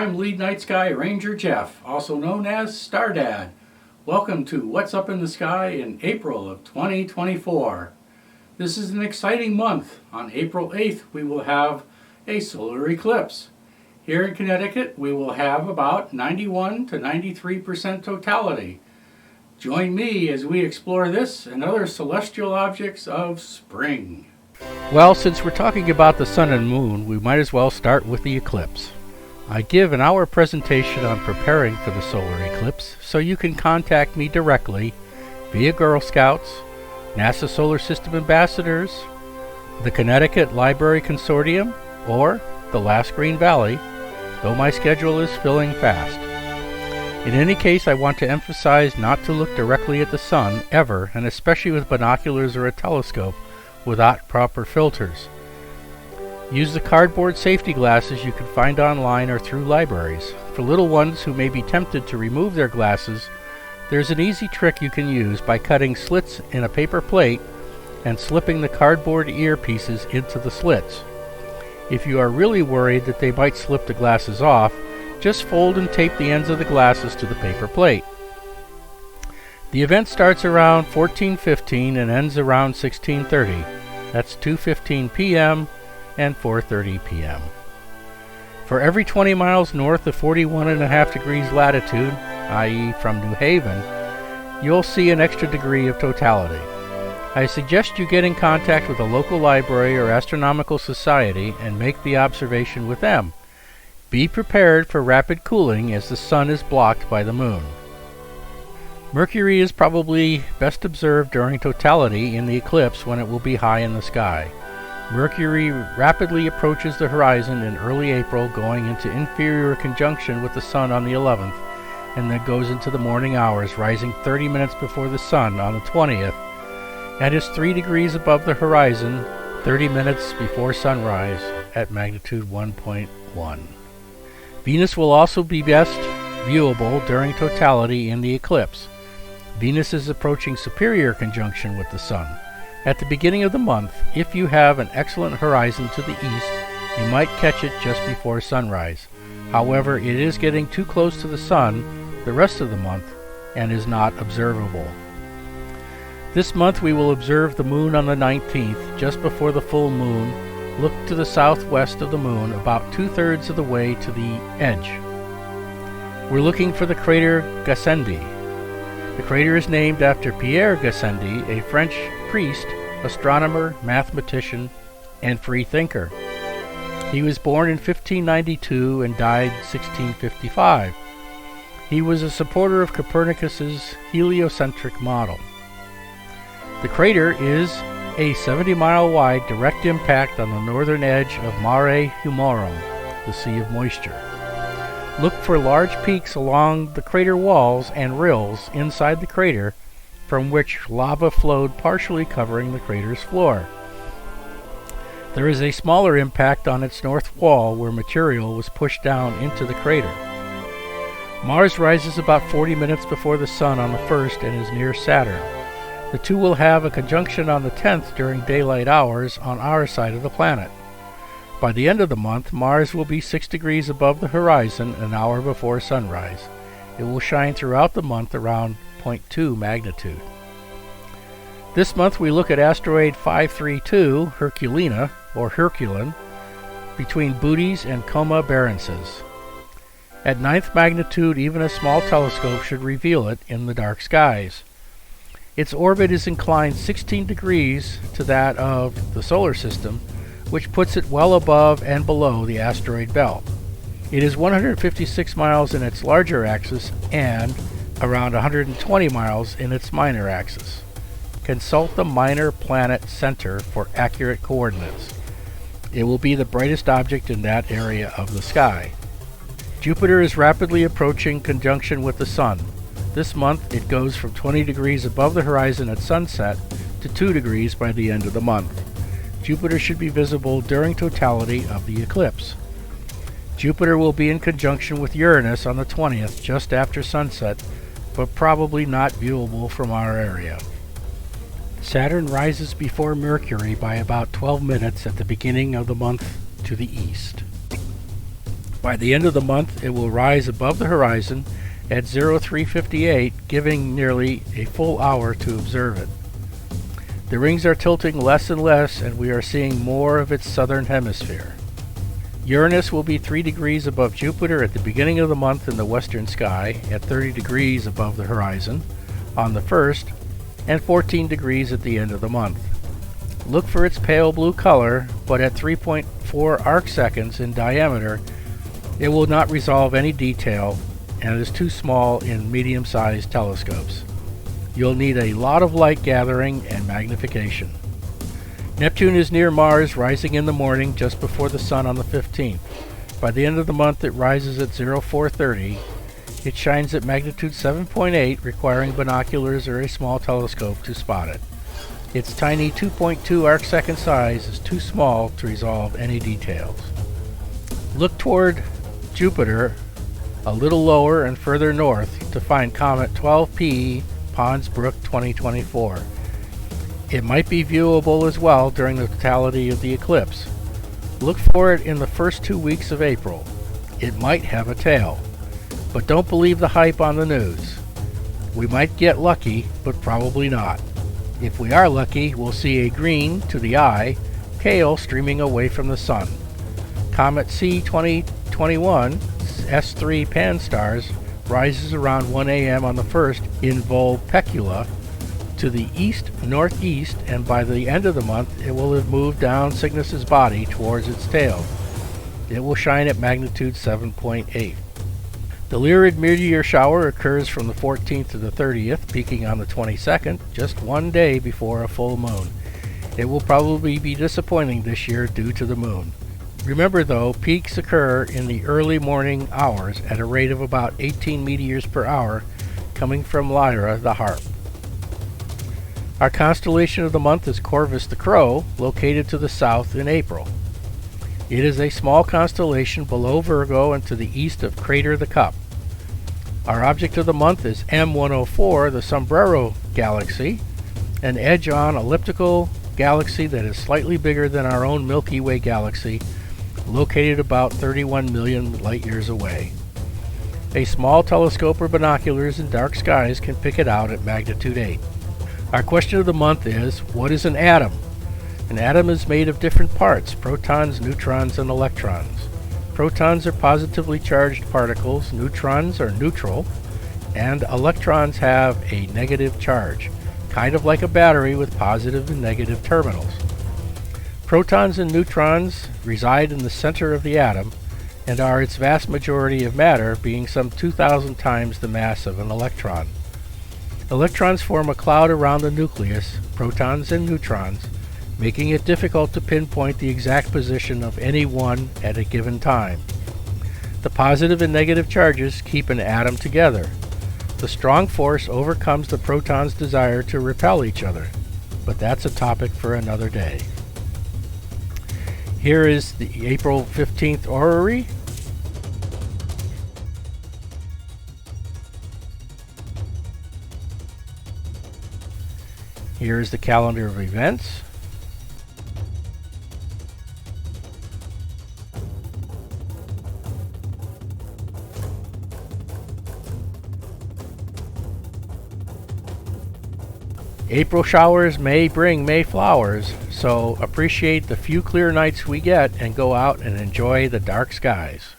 I'm Lead Night Sky Ranger Jeff, also known as Star Dad. Welcome to What's Up in the Sky in April of 2024. This is an exciting month. On April 8th, we will have a solar eclipse. Here in Connecticut, we will have about 91 to 93% totality. Join me as we explore this and other celestial objects of spring. Well, since we're talking about the sun and moon, we might as well start with the eclipse. I give an hour presentation on preparing for the solar eclipse, so you can contact me directly via Girl Scouts, NASA Solar System Ambassadors, the Connecticut Library Consortium, or the Last Green Valley, though my schedule is filling fast. In any case, I want to emphasize not to look directly at the sun ever, and especially with binoculars or a telescope, without proper filters. Use the cardboard safety glasses you can find online or through libraries. For little ones who may be tempted to remove their glasses, there's an easy trick you can use by cutting slits in a paper plate and slipping the cardboard earpieces into the slits. If you are really worried that they might slip the glasses off, just fold and tape the ends of the glasses to the paper plate. The event starts around 14:15 and ends around 16:30. That's 2:15 p.m. and 4:30 p.m. For every 20 miles north of 41.5 degrees latitude, i.e. from New Haven, you'll see an extra degree of totality. I suggest you get in contact with a local library or astronomical society and make the observation with them. Be prepared for rapid cooling as the sun is blocked by the moon. Mercury is probably best observed during totality in the eclipse when it will be high in the sky. Mercury rapidly approaches the horizon in early April, going into inferior conjunction with the sun on the 11th, and then goes into the morning hours, rising 30 minutes before the sun on the 20th, and is 3 degrees above the horizon 30 minutes before sunrise at magnitude 1.1. Venus will also be best viewable during totality in the eclipse. Venus is approaching superior conjunction with the sun. At the beginning of the month, if you have an excellent horizon to the east, you might catch it just before sunrise. However, it is getting too close to the sun the rest of the month and is not observable. This month we will observe the moon on the 19th, just before the full moon. Look to the southwest of the moon, about 2/3 of the way to the edge. We're looking for the crater Gassendi. The crater is named after Pierre Gassendi, a French priest, astronomer, mathematician, and free thinker. He was born in 1592 and died 1655. He was a supporter of Copernicus's heliocentric model. The crater is a 70-mile-wide direct impact on the northern edge of Mare Humorum, the Sea of Moisture. Look for large peaks along the crater walls and rills inside the crater, from which lava flowed, partially covering the crater's floor. There is a smaller impact on its north wall where material was pushed down into the crater. Mars rises about 40 minutes before the sun on the 1st and is near Saturn. The two will have a conjunction on the 10th during daylight hours on our side of the planet. By the end of the month, Mars will be 6 degrees above the horizon an hour before sunrise. It will shine throughout the month around 0.2 magnitude. This month we look at asteroid 532 Herculina, or Herculin, between Bootes and Coma Berenices. At 9th magnitude, even a small telescope should reveal it in the dark skies. Its orbit is inclined 16 degrees to that of the solar system, which puts it well above and below the asteroid belt. It is 156 miles in its larger axis and around 120 miles in its minor axis. Consult the Minor Planet Center for accurate coordinates. It will be the brightest object in that area of the sky. Jupiter is rapidly approaching conjunction with the sun. This month it goes from 20 degrees above the horizon at sunset to 2 degrees by the end of the month. Jupiter should be visible during totality of the eclipse. Jupiter will be in conjunction with Uranus on the 20th, just after sunset, but probably not viewable from our area. Saturn rises before Mercury by about 12 minutes at the beginning of the month to the east. By the end of the month, it will rise above the horizon at 0358, giving nearly a full hour to observe it. The rings are tilting less and less, and we are seeing more of its southern hemisphere. Uranus will be 3 degrees above Jupiter at the beginning of the month in the western sky, at 30 degrees above the horizon on the 1st, and 14 degrees at the end of the month. Look for its pale blue color, but at 3.4 arcseconds in diameter, it will not resolve any detail and is too small in medium-sized telescopes. You'll need a lot of light gathering and magnification. Neptune is near Mars, rising in the morning just before the Sun on the 15th. By the end of the month, it rises at 0430. It shines at magnitude 7.8, requiring binoculars or a small telescope to spot it. Its tiny 2.2 arcsecond size is too small to resolve any details. Look toward Jupiter a little lower and further north to find comet 12P Pons Brook 2024. It might be viewable as well during the totality of the eclipse. Look for it in the first 2 weeks of April. It might have a tail, but don't believe the hype on the news. We might get lucky, but probably not. If we are lucky, we'll see a green, to the eye, tail streaming away from the Sun. Comet C 2021 S3 Pan-STARRS rises around 1 a.m. on the 1st in Vulpecula to the east-northeast, and by the end of the month it will have moved down Cygnus's body towards its tail. It will shine at magnitude 7.8. The Lyrid meteor shower occurs from the 14th to the 30th, peaking on the 22nd, just 1 day before a full moon. It will probably be disappointing this year due to the moon. Remember though, peaks occur in the early morning hours at a rate of about 18 meteors per hour, coming from Lyra the Harp. Our constellation of the month is Corvus the Crow, located to the south in April. It is a small constellation below Virgo and to the east of Crater the Cup. Our object of the month is M104, the Sombrero Galaxy, an edge-on elliptical galaxy that is slightly bigger than our own Milky Way galaxy, located about 31 million light-years away. A small telescope or binoculars in dark skies can pick it out at magnitude 8. Our question of the month is, what is an atom? An atom is made of different parts, protons, neutrons, and electrons. Protons are positively charged particles, neutrons are neutral, and electrons have a negative charge, kind of like a battery with positive and negative terminals. Protons and neutrons reside in the center of the atom and are its vast majority of matter, being some 2,000 times the mass of an electron. Electrons form a cloud around the nucleus, protons and neutrons, making it difficult to pinpoint the exact position of any one at a given time. The positive and negative charges keep an atom together. The strong force overcomes the proton's desire to repel each other, but that's a topic for another day. Here is the April 15th orrery. Here is the calendar of events. April showers may bring May flowers, so appreciate the few clear nights we get and go out and enjoy the dark skies.